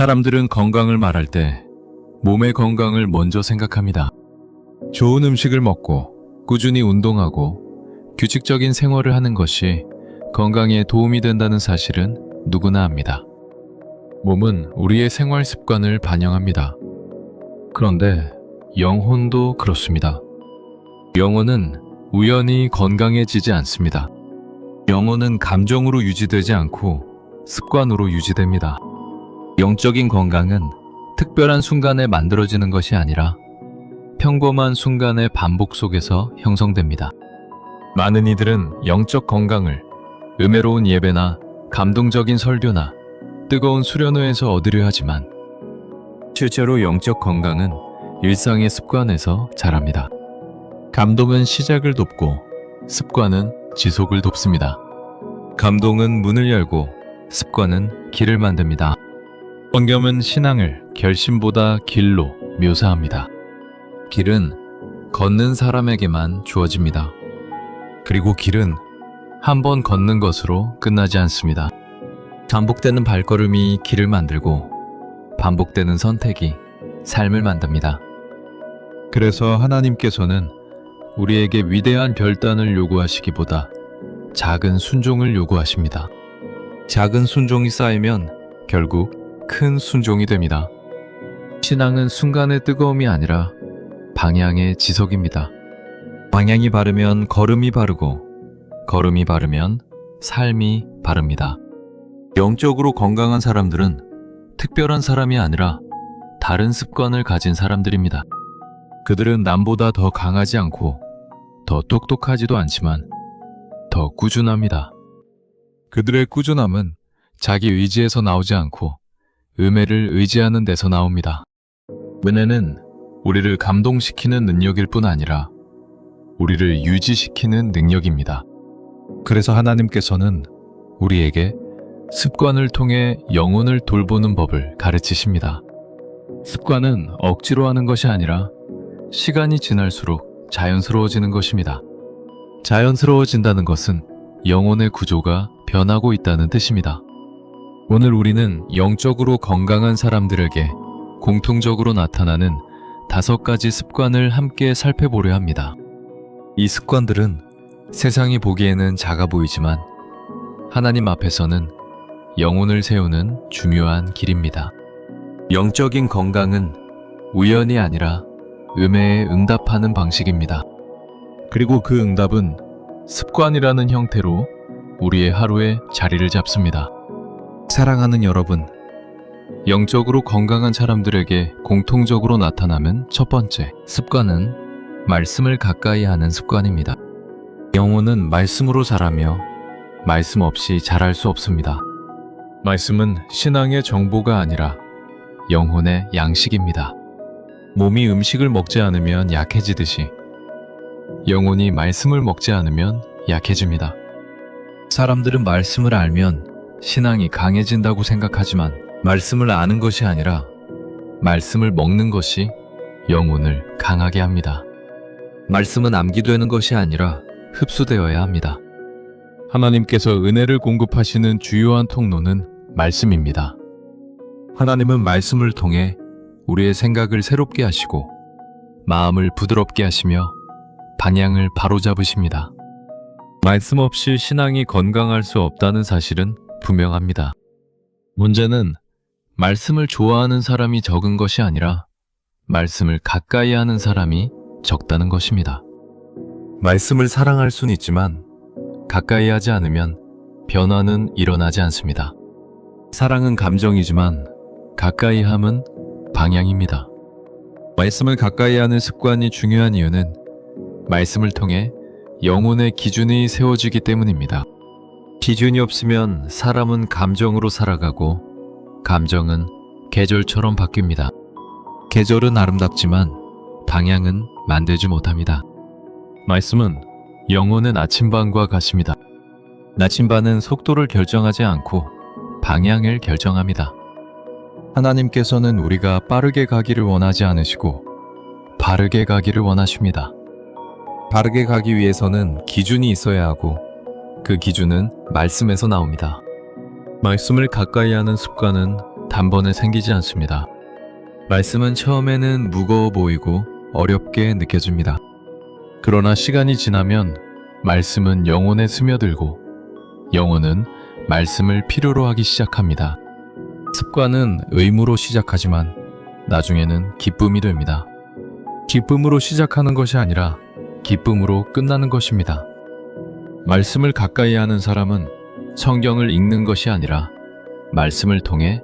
사람들은 건강을 말할 때 몸의 건강을 먼저 생각합니다. 좋은 음식을 먹고 꾸준히 운동하고 규칙적인 생활을 하는 것이 건강에 도움이 된다는 사실은 누구나 압니다. 몸은 우리의 생활 습관을 반영합니다. 그런데 영혼도 그렇습니다. 영혼은 우연히 건강해지지 않습니다. 영혼은 감정으로 유지되지 않고 습관으로 유지됩니다. 영적인 건강은 특별한 순간에 만들어지는 것이 아니라 평범한 순간의 반복 속에서 형성됩니다. 많은 이들은 영적 건강을 은혜로운 예배나 감동적인 설교나 뜨거운 수련회에서 얻으려 하지만 실제로 영적 건강은 일상의 습관에서 자랍니다. 감동은 시작을 돕고 습관은 지속을 돕습니다. 감동은 문을 열고 습관은 길을 만듭니다. 성경은 신앙을 결심보다 길로 묘사합니다. 길은 걷는 사람에게만 주어집니다. 그리고 길은 한 번 걷는 것으로 끝나지 않습니다. 반복되는 발걸음이 길을 만들고 반복되는 선택이 삶을 만듭니다. 그래서 하나님께서는 우리에게 위대한 결단을 요구하시기보다 작은 순종을 요구하십니다. 작은 순종이 쌓이면 결국 큰 순종이 됩니다. 신앙은 순간의 뜨거움이 아니라 방향의 지속입니다. 방향이 바르면 걸음이 바르고 걸음이 바르면 삶이 바릅니다. 영적으로 건강한 사람들은 특별한 사람이 아니라 다른 습관을 가진 사람들입니다. 그들은 남보다 더 강하지 않고 더 똑똑하지도 않지만 더 꾸준합니다. 그들의 꾸준함은 자기 의지에서 나오지 않고 은혜를 의지하는 데서 나옵니다. 은혜는 우리를 감동시키는 능력일 뿐 아니라 우리를 유지시키는 능력입니다. 그래서 하나님께서는 우리에게 습관을 통해 영혼을 돌보는 법을 가르치십니다. 습관은 억지로 하는 것이 아니라 시간이 지날수록 자연스러워지는 것입니다. 자연스러워진다는 것은 영혼의 구조가 변하고 있다는 뜻입니다. 오늘 우리는 영적으로 건강한 사람들에게 공통적으로 나타나는 5가지 습관을 함께 살펴보려 합니다. 이 습관들은 세상이 보기에는 작아 보이지만 하나님 앞에서는 영혼을 세우는 중요한 길입니다. 영적인 건강은 우연이 아니라 은혜에 응답하는 방식입니다. 그리고 그 응답은 습관이라는 형태로 우리의 하루에 자리를 잡습니다. 사랑하는 여러분, 영적으로 건강한 사람들에게 공통적으로 나타나는 첫 번째 습관은 말씀을 가까이 하는 습관입니다. 영혼은 말씀으로 자라며 말씀 없이 자랄 수 없습니다. 말씀은 신앙의 정보가 아니라 영혼의 양식입니다. 몸이 음식을 먹지 않으면 약해지듯이 영혼이 말씀을 먹지 않으면 약해집니다. 사람들은 말씀을 알면 신앙이 강해진다고 생각하지만 말씀을 아는 것이 아니라 말씀을 먹는 것이 영혼을 강하게 합니다. 말씀은 암기되는 것이 아니라 흡수되어야 합니다. 하나님께서 은혜를 공급하시는 주요한 통로는 말씀입니다. 하나님은 말씀을 통해 우리의 생각을 새롭게 하시고 마음을 부드럽게 하시며 방향을 바로잡으십니다. 말씀 없이 신앙이 건강할 수 없다는 사실은 분명합니다. 문제는 말씀을 좋아하는 사람이 적은 것이 아니라 말씀을 가까이 하는 사람이 적다는 것입니다. 말씀을 사랑할 수는 있지만 가까이 하지 않으면 변화는 일어나지 않습니다. 사랑은 감정이지만 가까이 함은 방향입니다. 말씀을 가까이 하는 습관이 중요한 이유는 말씀을 통해 영혼의 기준이 세워지기 때문입니다. 기준이 없으면 사람은 감정으로 살아가고 감정은 계절처럼 바뀝니다. 계절은 아름답지만 방향은 만들지 못합니다. 말씀은 영혼은 나침반과 같습니다. 나침반은 속도를 결정하지 않고 방향을 결정합니다. 하나님께서는 우리가 빠르게 가기를 원하지 않으시고 바르게 가기를 원하십니다. 바르게 가기 위해서는 기준이 있어야 하고 그 기준은 말씀에서 나옵니다. 말씀을 가까이 하는 습관은 단번에 생기지 않습니다. 말씀은 처음에는 무거워 보이고 어렵게 느껴집니다. 그러나 시간이 지나면 말씀은 영혼에 스며들고 영혼은 말씀을 필요로 하기 시작합니다. 습관은 의무로 시작하지만 나중에는 기쁨이 됩니다. 기쁨으로 시작하는 것이 아니라 기쁨으로 끝나는 것입니다. 말씀을 가까이 하는 사람은 성경을 읽는 것이 아니라 말씀을 통해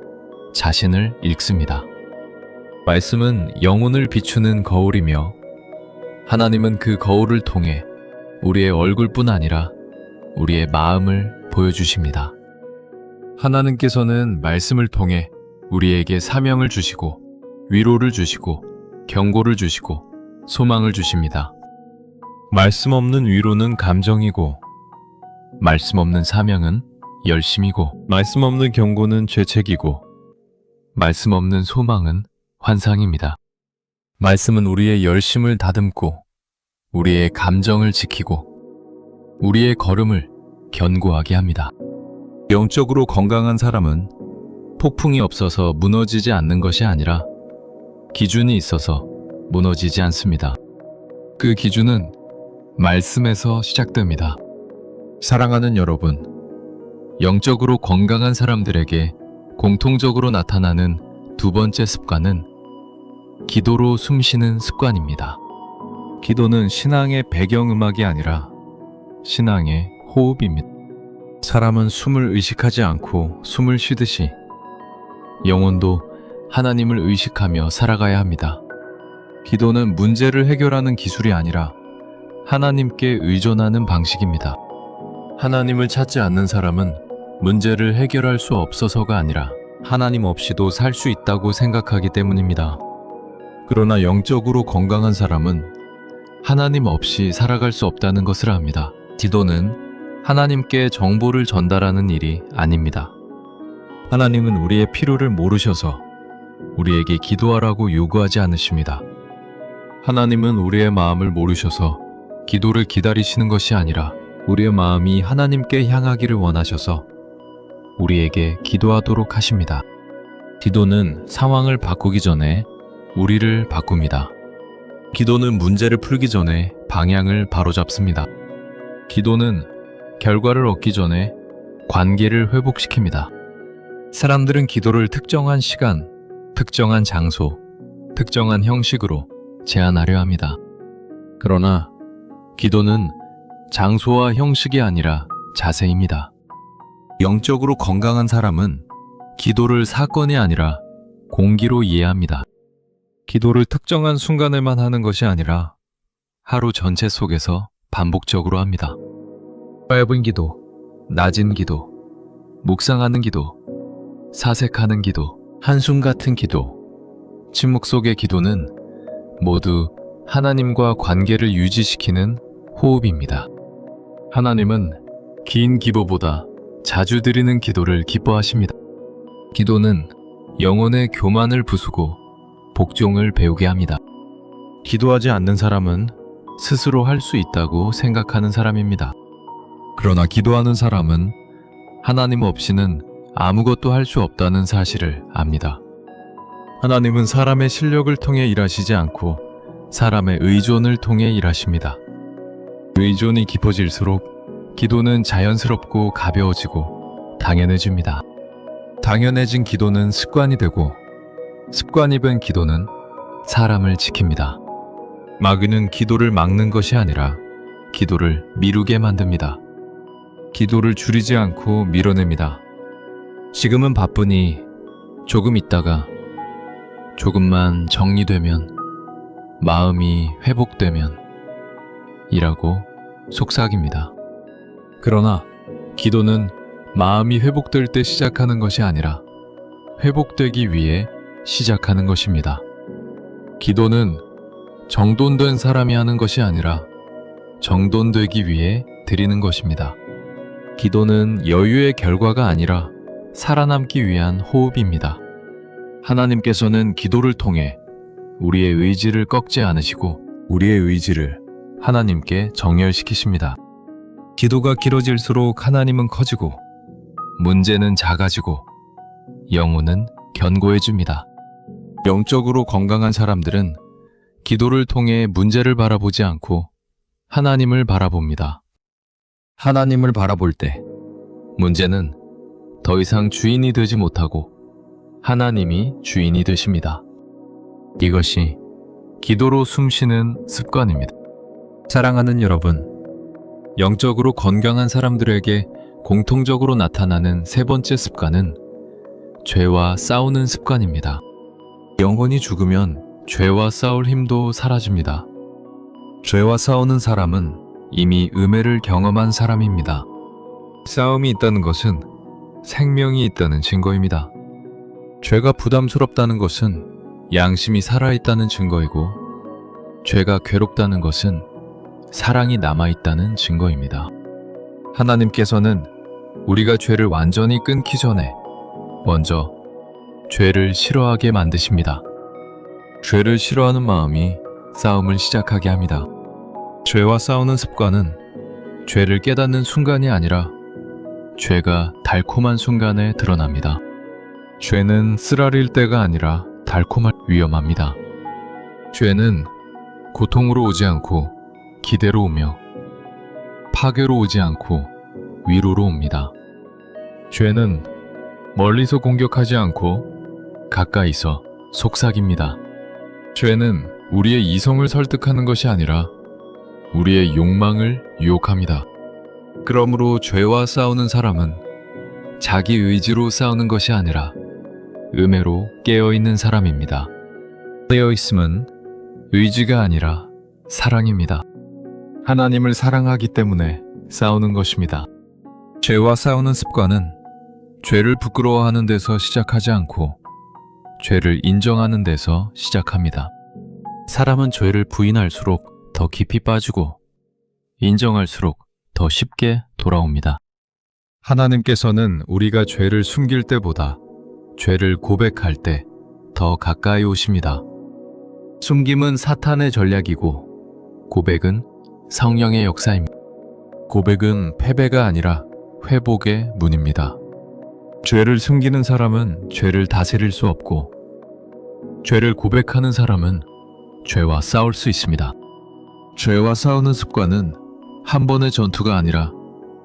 자신을 읽습니다. 말씀은 영혼을 비추는 거울이며 하나님은 그 거울을 통해 우리의 얼굴뿐 아니라 우리의 마음을 보여주십니다. 하나님께서는 말씀을 통해 우리에게 사명을 주시고 위로를 주시고 경고를 주시고 소망을 주십니다. 말씀 없는 위로는 감정이고 말씀 없는 사명은 열심이고 말씀 없는 경고는 죄책이고 말씀 없는 소망은 환상입니다. 말씀은 우리의 열심을 다듬고 우리의 감정을 지키고 우리의 걸음을 견고하게 합니다. 영적으로 건강한 사람은 폭풍이 없어서 무너지지 않는 것이 아니라 기준이 있어서 무너지지 않습니다. 그 기준은 말씀에서 시작됩니다. 사랑하는 여러분, 영적으로 건강한 사람들에게 공통적으로 나타나는 두 번째 습관은 기도로 숨쉬는 습관입니다. 기도는 신앙의 배경음악이 아니라 신앙의 호흡입니다. 사람은 숨을 의식하지 않고 숨을 쉬듯이 영혼도 하나님을 의식하며 살아가야 합니다. 기도는 문제를 해결하는 기술이 아니라 하나님께 의존하는 방식입니다. 하나님을 찾지 않는 사람은 문제를 해결할 수 없어서가 아니라 하나님 없이도 살 수 있다고 생각하기 때문입니다. 그러나 영적으로 건강한 사람은 하나님 없이 살아갈 수 없다는 것을 압니다. 기도는 하나님께 정보를 전달하는 일이 아닙니다. 하나님은 우리의 필요를 모르셔서 우리에게 기도하라고 요구하지 않으십니다. 하나님은 우리의 마음을 모르셔서 기도를 기다리시는 것이 아니라 우리의 마음이 하나님께 향하기를 원하셔서 우리에게 기도하도록 하십니다. 기도는 상황을 바꾸기 전에 우리를 바꿉니다. 기도는 문제를 풀기 전에 방향을 바로잡습니다. 기도는 결과를 얻기 전에 관계를 회복시킵니다. 사람들은 기도를 특정한 시간, 특정한 장소, 특정한 형식으로 제한하려 합니다. 그러나 기도는 장소와 형식이 아니라 자세입니다. 영적으로 건강한 사람은 기도를 사건이 아니라 공기로 이해합니다. 기도를 특정한 순간에만 하는 것이 아니라 하루 전체 속에서 반복적으로 합니다. 짧은 기도, 낮은 기도, 묵상하는 기도, 사색하는 기도, 한숨 같은 기도, 침묵 속의 기도는 모두 하나님과 관계를 유지시키는 호흡입니다. 하나님은 긴 기도보다 자주 드리는 기도를 기뻐하십니다. 기도는 영혼의 교만을 부수고 복종을 배우게 합니다. 기도하지 않는 사람은 스스로 할 수 있다고 생각하는 사람입니다. 그러나 기도하는 사람은 하나님 없이는 아무것도 할 수 없다는 사실을 압니다. 하나님은 사람의 실력을 통해 일하시지 않고 사람의 의존을 통해 일하십니다. 의존이 깊어질수록 기도는 자연스럽고 가벼워지고 당연해집니다. 당연해진 기도는 습관이 되고 습관이 된 기도는 사람을 지킵니다. 마귀는 기도를 막는 것이 아니라 기도를 미루게 만듭니다. 기도를 줄이지 않고 밀어냅니다. 지금은 바쁘니 조금 있다가 조금만 정리되면 마음이 회복되면 이라고 속삭입니다. 그러나 기도는 마음이 회복될 때 시작하는 것이 아니라 회복되기 위해 시작하는 것입니다. 기도는 정돈된 사람이 하는 것이 아니라 정돈되기 위해 드리는 것입니다. 기도는 여유의 결과가 아니라 살아남기 위한 호흡입니다. 하나님께서는 기도를 통해 우리의 의지를 꺾지 않으시고 우리의 의지를 하나님께 정열시키십니다. 기도가 길어질수록 하나님은 커지고 문제는 작아지고 영혼은 견고해집니다. 영적으로 건강한 사람들은 기도를 통해 문제를 바라보지 않고 하나님을 바라봅니다. 하나님을 바라볼 때 문제는 더 이상 주인이 되지 못하고 하나님이 주인이 되십니다. 이것이 기도로 숨쉬는 습관입니다. 사랑하는 여러분, 영적으로 건강한 사람들에게 공통적으로 나타나는 세 번째 습관은 죄와 싸우는 습관입니다. 영혼이 죽으면 죄와 싸울 힘도 사라집니다. 죄와 싸우는 사람은 이미 음해를 경험한 사람입니다. 싸움이 있다는 것은 생명이 있다는 증거입니다. 죄가 부담스럽다는 것은 양심이 살아있다는 증거이고, 죄가 괴롭다는 것은 사랑이 남아있다는 증거입니다. 하나님께서는 우리가 죄를 완전히 끊기 전에 먼저 죄를 싫어하게 만드십니다. 죄를 싫어하는 마음이 싸움을 시작하게 합니다. 죄와 싸우는 습관은 죄를 깨닫는 순간이 아니라 죄가 달콤한 순간에 드러납니다. 죄는 쓰라릴 때가 아니라 달콤할 위험합니다. 죄는 고통으로 오지 않고 기대로 오며 파괴로 오지 않고 위로로 옵니다. 죄는 멀리서 공격하지 않고 가까이서 속삭입니다. 죄는 우리의 이성을 설득하는 것이 아니라 우리의 욕망을 유혹합니다. 그러므로 죄와 싸우는 사람은 자기 의지로 싸우는 것이 아니라 음해로 깨어있는 사람입니다. 깨어있음은 의지가 아니라 사랑입니다. 하나님을 사랑하기 때문에 싸우는 것입니다. 죄와 싸우는 습관은 죄를 부끄러워하는 데서 시작하지 않고 죄를 인정하는 데서 시작합니다. 사람은 죄를 부인할수록 더 깊이 빠지고 인정할수록 더 쉽게 돌아옵니다. 하나님께서는 우리가 죄를 숨길 때보다 죄를 고백할 때 더 가까이 오십니다. 숨김은 사탄의 전략이고 고백은 성령의 역사입니다. 고백은 패배가 아니라 회복의 문입니다. 죄를 숨기는 사람은 죄를 다스릴 수 없고, 죄를 고백하는 사람은 죄와 싸울 수 있습니다. 죄와 싸우는 습관은 한 번의 전투가 아니라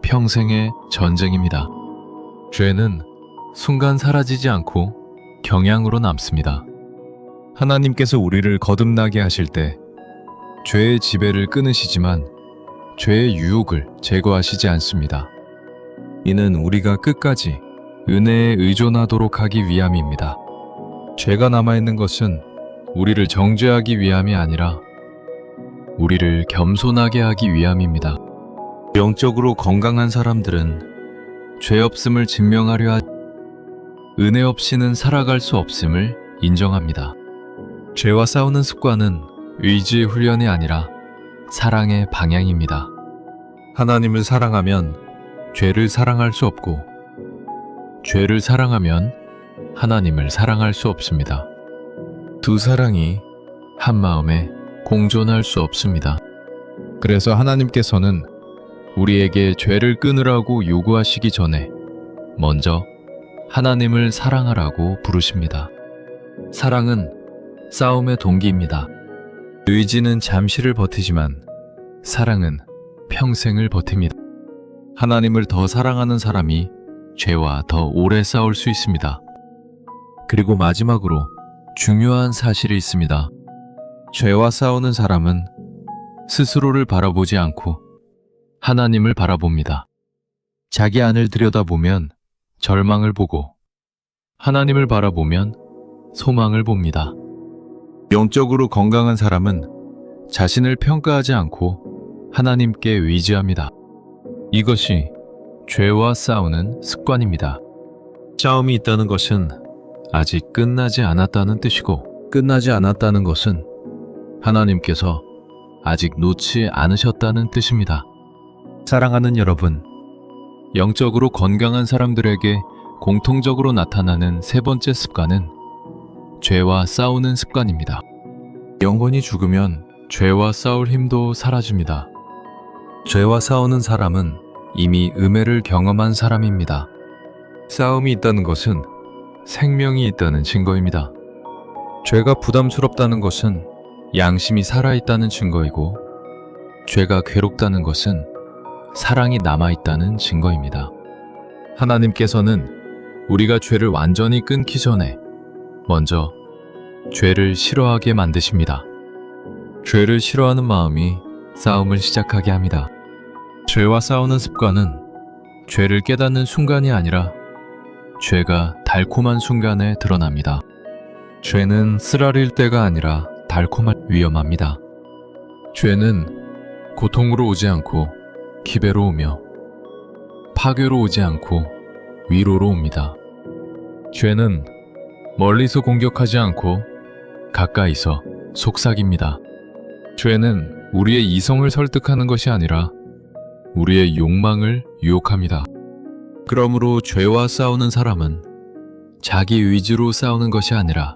평생의 전쟁입니다. 죄는 순간 사라지지 않고 경향으로 남습니다. 하나님께서 우리를 거듭나게 하실 때 죄의 지배를 끊으시지만 죄의 유혹을 제거하시지 않습니다. 이는 우리가 끝까지 은혜에 의존하도록 하기 위함입니다. 죄가 남아있는 것은 우리를 정죄하기 위함이 아니라 우리를 겸손하게 하기 위함입니다. 영적으로 건강한 사람들은 죄 없음을 증명하려 은혜 없이는 살아갈 수 없음을 인정합니다. 죄와 싸우는 습관은 의지의 훈련이 아니라 사랑의 방향입니다. 하나님을 사랑하면 죄를 사랑할 수 없고, 죄를 사랑하면 하나님을 사랑할 수 없습니다. 두 사랑이 한 마음에 공존할 수 없습니다. 그래서 하나님께서는 우리에게 죄를 끊으라고 요구하시기 전에 먼저 하나님을 사랑하라고 부르십니다. 사랑은 싸움의 동기입니다. 의지는 잠시를 버티지만 사랑은 평생을 버팁니다. 하나님을 더 사랑하는 사람이 죄와 더 오래 싸울 수 있습니다. 그리고 마지막으로 중요한 사실이 있습니다. 죄와 싸우는 사람은 스스로를 바라보지 않고 하나님을 바라봅니다. 자기 안을 들여다보면 절망을 보고 하나님을 바라보면 소망을 봅니다. 영적으로 건강한 사람은 자신을 평가하지 않고 하나님께 의지합니다. 이것이 죄와 싸우는 습관입니다. 싸움이 있다는 것은 아직 끝나지 않았다는 뜻이고, 끝나지 않았다는 것은 하나님께서 아직 놓지 않으셨다는 뜻입니다. 사랑하는 여러분, 영적으로 건강한 사람들에게 공통적으로 나타나는 세 번째 습관은 죄와 싸우는 습관입니다. 영혼이 죽으면 죄와 싸울 힘도 사라집니다. 죄와 싸우는 사람은 이미 음해를 경험한 사람입니다. 싸움이 있다는 것은 생명이 있다는 증거입니다. 죄가 부담스럽다는 것은 양심이 살아있다는 증거이고, 죄가 괴롭다는 것은 사랑이 남아있다는 증거입니다. 하나님께서는 우리가 죄를 완전히 끊기 전에 먼저 죄를 싫어하게 만드십니다. 죄를 싫어하는 마음이 싸움을 시작하게 합니다. 죄와 싸우는 습관은 죄를 깨닫는 순간이 아니라 죄가 달콤한 순간에 드러납니다. 죄는 쓰라릴 때가 아니라 위험합니다. 죄는 고통으로 오지 않고 기배로 오며 파괴로 오지 않고 위로로 옵니다. 죄는 멀리서 공격하지 않고 가까이서 속삭입니다. 죄는 우리의 이성을 설득하는 것이 아니라 우리의 욕망을 유혹합니다. 그러므로 죄와 싸우는 사람은 자기 의지로 싸우는 것이 아니라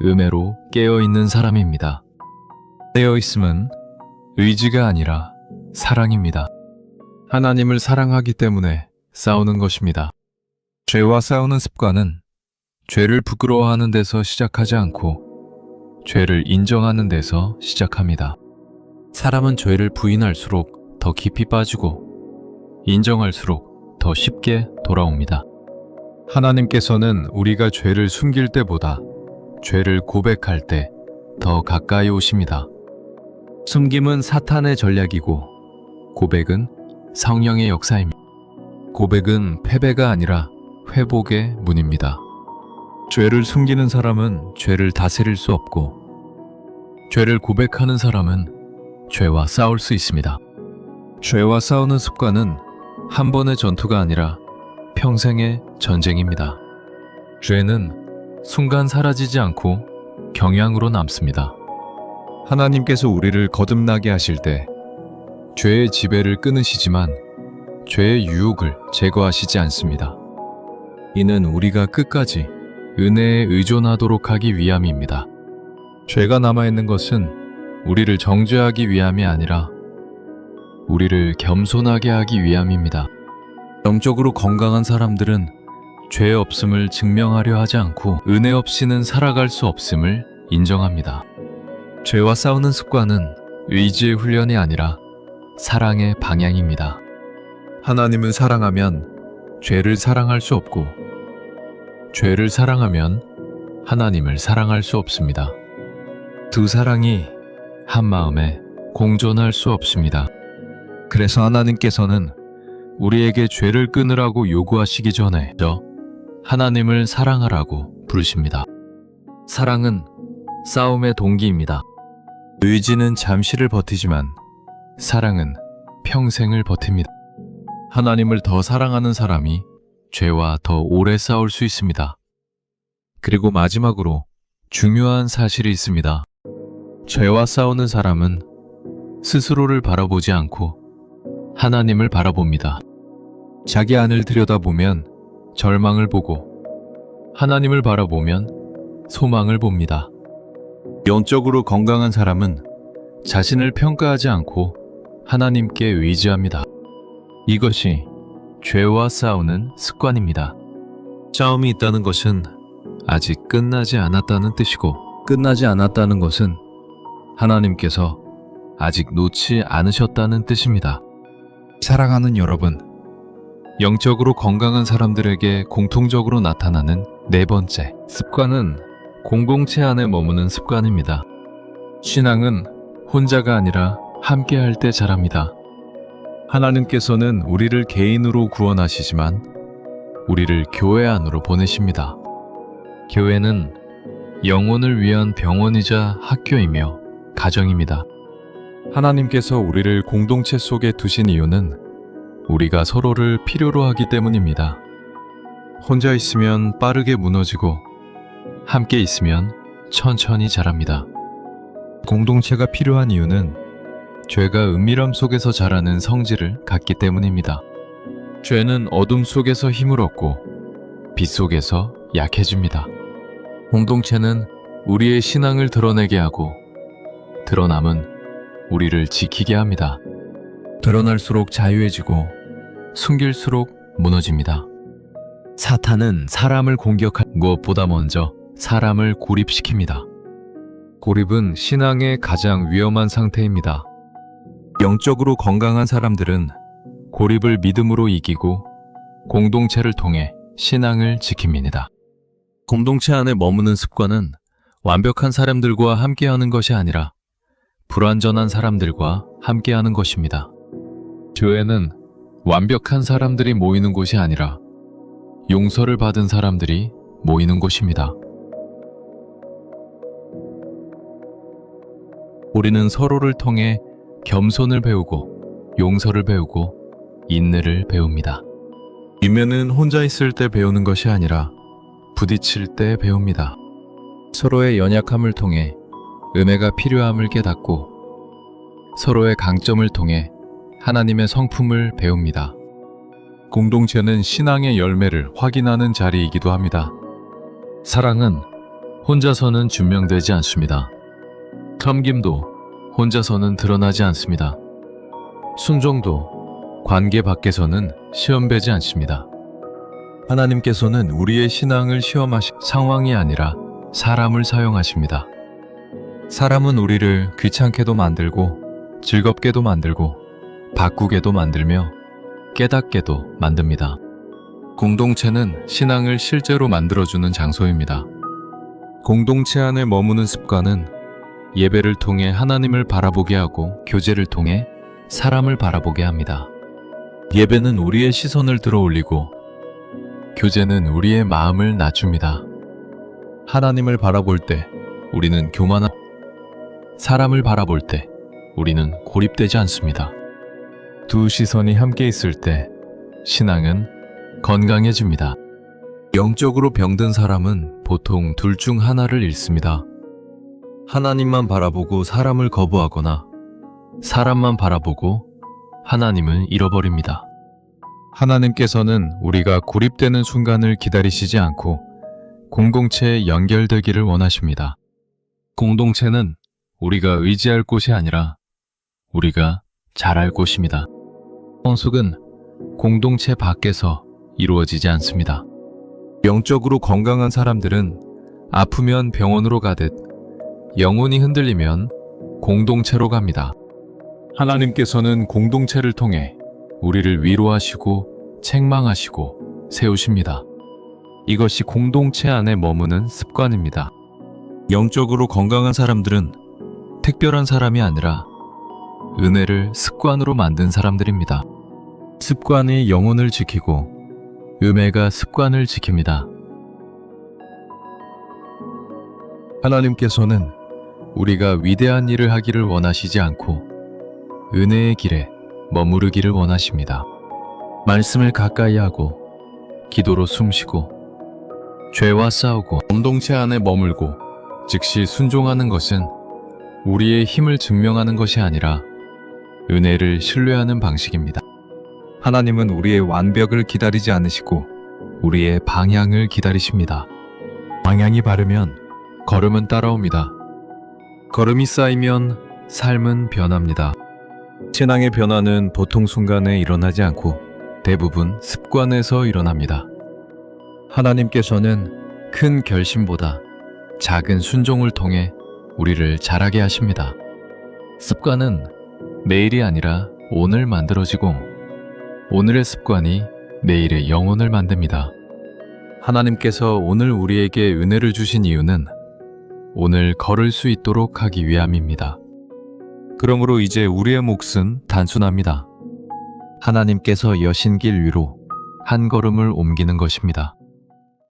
음해로 깨어있는 사람입니다. 깨어있음은 의지가 아니라 사랑입니다. 하나님을 사랑하기 때문에 싸우는 것입니다. 죄와 싸우는 습관은 죄를 부끄러워하는 데서 시작하지 않고 죄를 인정하는 데서 시작합니다. 사람은 죄를 부인할수록 더 깊이 빠지고 인정할수록 더 쉽게 돌아옵니다. 하나님께서는 우리가 죄를 숨길 때보다 죄를 고백할 때 더 가까이 오십니다. 숨김은 사탄의 전략이고 고백은 성령의 역사입니다. 고백은 패배가 아니라 회복의 문입니다. 죄를 숨기는 사람은 죄를 다스릴 수 없고, 죄를 고백하는 사람은 죄와 싸울 수 있습니다. 죄와 싸우는 습관은 한 번의 전투가 아니라 평생의 전쟁입니다. 죄는 순간 사라지지 않고 경향으로 남습니다. 하나님께서 우리를 거듭나게 하실 때 죄의 지배를 끊으시지만 죄의 유혹을 제거하시지 않습니다. 이는 우리가 끝까지 은혜에 의존하도록 하기 위함입니다. 죄가 남아있는 것은 우리를 정죄하기 위함이 아니라 우리를 겸손하게 하기 위함입니다. 영적으로 건강한 사람들은 죄 없음을 증명하려 하지 않고 은혜 없이는 살아갈 수 없음을 인정합니다. 죄와 싸우는 습관은 의지의 훈련이 아니라 사랑의 방향입니다. 하나님을 사랑하면 죄를 사랑할 수 없고, 죄를 사랑하면 하나님을 사랑할 수 없습니다. 두 사랑이 한 마음에 공존할 수 없습니다. 그래서 하나님께서는 우리에게 죄를 끊으라고 요구하시기 전에 하나님을 사랑하라고 부르십니다. 사랑은 싸움의 동기입니다. 의지는 잠시를 버티지만 사랑은 평생을 버팁니다. 하나님을 더 사랑하는 사람이 죄와 더 오래 싸울 수 있습니다. 그리고 마지막으로 중요한 사실이 있습니다. 죄와 싸우는 사람은 스스로를 바라보지 않고 하나님을 바라봅니다. 자기 안을 들여다보면 절망을 보고 하나님을 바라보면 소망을 봅니다. 영적으로 건강한 사람은 자신을 평가하지 않고 하나님께 의지합니다. 이것이 죄와 싸우는 습관입니다. 싸움이 있다는 것은 아직 끝나지 않았다는 뜻이고, 끝나지 않았다는 것은 하나님께서 아직 놓지 않으셨다는 뜻입니다. 사랑하는 여러분, 영적으로 건강한 사람들에게 공통적으로 나타나는 네 번째 습관은 공동체 안에 머무는 습관입니다. 신앙은 혼자가 아니라 함께 할 때 자랍니다. 하나님께서는 우리를 개인으로 구원하시지만 우리를 교회 안으로 보내십니다. 교회는 영혼을 위한 병원이자 학교이며 가정입니다. 하나님께서 우리를 공동체 속에 두신 이유는 우리가 서로를 필요로 하기 때문입니다. 혼자 있으면 빠르게 무너지고 함께 있으면 천천히 자랍니다. 공동체가 필요한 이유는 죄가 은밀함 속에서 자라는 성질을 갖기 때문입니다. 죄는 어둠 속에서 힘을 얻고 빛 속에서 약해집니다. 공동체는 우리의 신앙을 드러내게 하고 드러남은 우리를 지키게 합니다. 드러날수록 자유해지고 숨길수록 무너집니다. 사탄은 사람을 공격할 무엇보다 먼저 사람을 고립시킵니다. 고립은 신앙의 가장 위험한 상태입니다. 영적으로 건강한 사람들은 고립을 믿음으로 이기고 공동체를 통해 신앙을 지킵니다. 공동체 안에 머무는 습관은 완벽한 사람들과 함께하는 것이 아니라 불완전한 사람들과 함께하는 것입니다. 교회는 완벽한 사람들이 모이는 곳이 아니라 용서를 받은 사람들이 모이는 곳입니다. 우리는 서로를 통해 겸손을 배우고 용서를 배우고 인내를 배웁니다. 인내는 혼자 있을 때 배우는 것이 아니라 부딪힐 때 배웁니다. 서로의 연약함을 통해 은혜가 필요함을 깨닫고 서로의 강점을 통해 하나님의 성품을 배웁니다. 공동체는 신앙의 열매를 확인하는 자리이기도 합니다. 사랑은 혼자서는 증명되지 않습니다. 섬김도 혼자서는 드러나지 않습니다. 순종도 관계 밖에서는 시험되지 않습니다. 하나님께서는 우리의 신앙을 시험하실 상황이 아니라 사람을 사용하십니다. 사람은 우리를 귀찮게도 만들고 즐겁게도 만들고 바꾸게도 만들며 깨닫게도 만듭니다. 공동체는 신앙을 실제로 만들어주는 장소입니다. 공동체 안에 머무는 습관은 예배를 통해 하나님을 바라보게 하고 교제를 통해 사람을 바라보게 합니다. 예배는 우리의 시선을 들어올리고 교제는 우리의 마음을 낮춥니다. 하나님을 바라볼 때 우리는 교만한 사람을 바라볼 때 우리는 고립되지 않습니다. 두 시선이 함께 있을 때 신앙은 건강해집니다. 영적으로 병든 사람은 보통 둘 중 하나를 잃습니다. 하나님만 바라보고 사람을 거부하거나 사람만 바라보고 하나님을 잃어버립니다. 하나님께서는 우리가 고립되는 순간을 기다리시지 않고 공동체에 연결되기를 원하십니다. 공동체는 우리가 의지할 곳이 아니라 우리가 잘할 곳입니다. 성숙은 공동체 밖에서 이루어지지 않습니다. 영적으로 건강한 사람들은 아프면 병원으로 가듯 영혼이 흔들리면 공동체로 갑니다. 하나님께서는 공동체를 통해 우리를 위로하시고 책망하시고 세우십니다. 이것이 공동체 안에 머무는 습관입니다. 영적으로 건강한 사람들은 특별한 사람이 아니라 은혜를 습관으로 만든 사람들입니다. 습관이 영혼을 지키고 은혜가 습관을 지킵니다. 하나님께서는 우리가 위대한 일을 하기를 원하시지 않고 은혜의 길에 머무르기를 원하십니다. 말씀을 가까이 하고 기도로 숨쉬고 죄와 싸우고 공동체 안에 머물고 즉시 순종하는 것은 우리의 힘을 증명하는 것이 아니라 은혜를 신뢰하는 방식입니다. 하나님은 우리의 완벽을 기다리지 않으시고 우리의 방향을 기다리십니다. 방향이 바르면 걸음은 따라옵니다. 걸음이 쌓이면 삶은 변합니다. 신앙의 변화는 보통 순간에 일어나지 않고 대부분 습관에서 일어납니다. 하나님께서는 큰 결심보다 작은 순종을 통해 우리를 자라게 하십니다. 습관은 내일이 아니라 오늘 만들어지고 오늘의 습관이 내일의 영혼을 만듭니다. 하나님께서 오늘 우리에게 은혜를 주신 이유는 오늘 걸을 수 있도록 하기 위함입니다. 그러므로 이제 우리의 몫은 단순합니다. 하나님께서 여신 길 위로 한 걸음을 옮기는 것입니다.